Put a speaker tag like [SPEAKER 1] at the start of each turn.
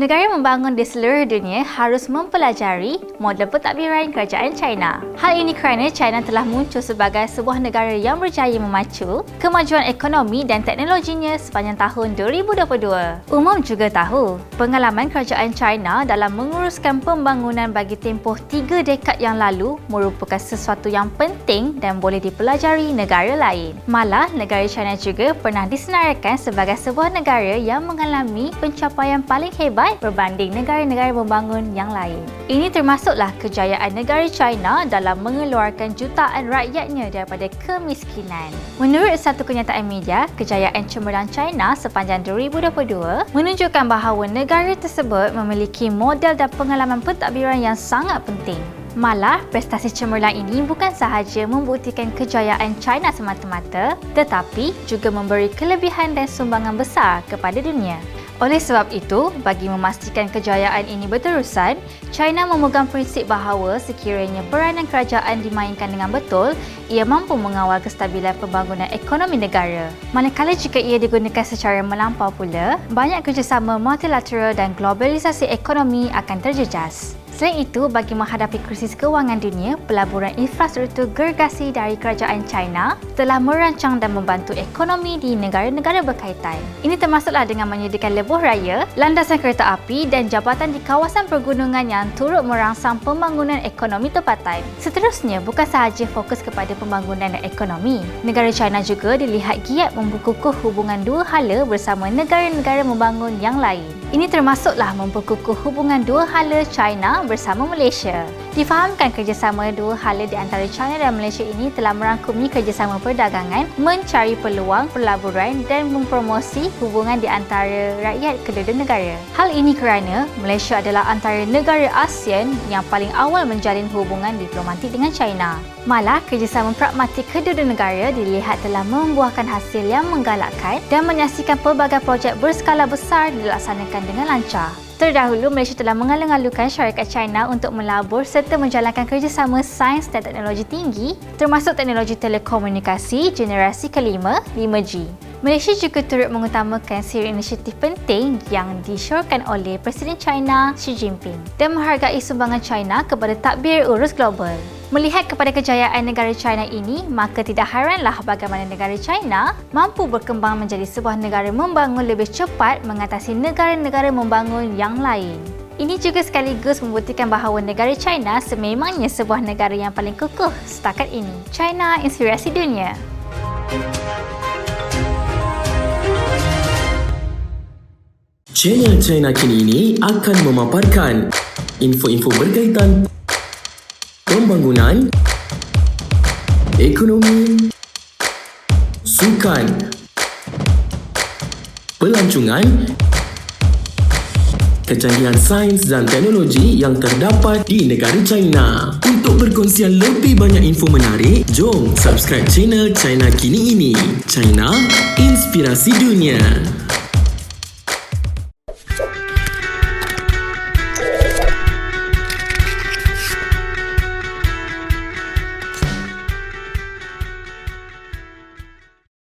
[SPEAKER 1] Negara membangun di seluruh dunia harus mempelajari model pentadbiran kerajaan China. Hal ini kerana China telah muncul sebagai sebuah negara yang berjaya memacu kemajuan ekonomi dan teknologinya sepanjang tahun 2022. Umum juga tahu, pengalaman kerajaan China dalam menguruskan pembangunan bagi tempoh 3 dekad yang lalu merupakan sesuatu yang penting dan boleh dipelajari negara lain. Malah, negara China juga pernah disenaraikan sebagai sebuah negara yang mengalami pencapaian paling hebat berbanding negara-negara membangun yang lain. Ini termasuklah kejayaan negara China dalam mengeluarkan jutaan rakyatnya daripada kemiskinan. Menurut satu kenyataan media, kejayaan cemerlang China sepanjang 2022 menunjukkan bahawa negara tersebut memiliki model dan pengalaman pentadbiran yang sangat penting. Malah, prestasi cemerlang ini bukan sahaja membuktikan kejayaan China semata-mata, tetapi juga memberi kelebihan dan sumbangan besar kepada dunia. Oleh sebab itu, bagi memastikan kejayaan ini berterusan, China memegang prinsip bahawa sekiranya peranan kerajaan dimainkan dengan betul, ia mampu mengawal kestabilan pembangunan ekonomi negara. Manakala jika ia digunakan secara melampau pula, banyak kerjasama multilateral dan globalisasi ekonomi akan terjejas. Selain itu, bagi menghadapi krisis kewangan dunia, pelaburan infrastruktur gergasi dari kerajaan China telah merancang dan membantu ekonomi di negara-negara berkaitan. Ini termasuklah dengan menyediakan lebuh raya, landasan kereta api dan jabatan di kawasan pergunungan yang turut merangsang pembangunan ekonomi tempatan. Seterusnya, bukan sahaja fokus kepada pembangunan ekonomi, negara China juga dilihat giat memperkukuh hubungan dua hala bersama negara-negara membangun yang lain. Ini termasuklah memperkukuh hubungan dua hala China bersama Malaysia. Difahamkan kerjasama dua hala di antara China dan Malaysia ini telah merangkumi kerjasama perdagangan, mencari peluang pelaburan dan mempromosi hubungan di antara rakyat kedua-dua negara. Hal ini kerana Malaysia adalah antara negara ASEAN yang paling awal menjalin hubungan diplomatik dengan China. Malah, kerjasama pragmatik kedua-dua negara dilihat telah membuahkan hasil yang menggalakkan dan menyaksikan pelbagai projek berskala besar dilaksanakan dengan lancar. Terdahulu, Malaysia telah mengalung-alungkan syarikat China untuk melabur serta menjalankan kerjasama sains dan teknologi tinggi, termasuk teknologi telekomunikasi generasi kelima 5G. Malaysia juga turut mengutamakan siri inisiatif penting yang disyorkan oleh Presiden China Xi Jinping dan menghargai sumbangan China kepada tadbir urus global. Melihat kepada kejayaan negara China ini, maka tidak hairanlah bagaimana negara China mampu berkembang menjadi sebuah negara membangun lebih cepat mengatasi negara-negara membangun yang lain. Ini juga sekaligus membuktikan bahawa negara China sememangnya sebuah negara yang paling kukuh setakat ini. China inspirasi dunia.
[SPEAKER 2] Channel China Kini ini akan memaparkan info-info berkaitan pembangunan, ekonomi, sukan, pelancongan, kecanggihan sains dan teknologi yang terdapat di negara China. Untuk perkongsian lebih banyak info menarik, jom subscribe channel China Kini ini. China, inspirasi dunia.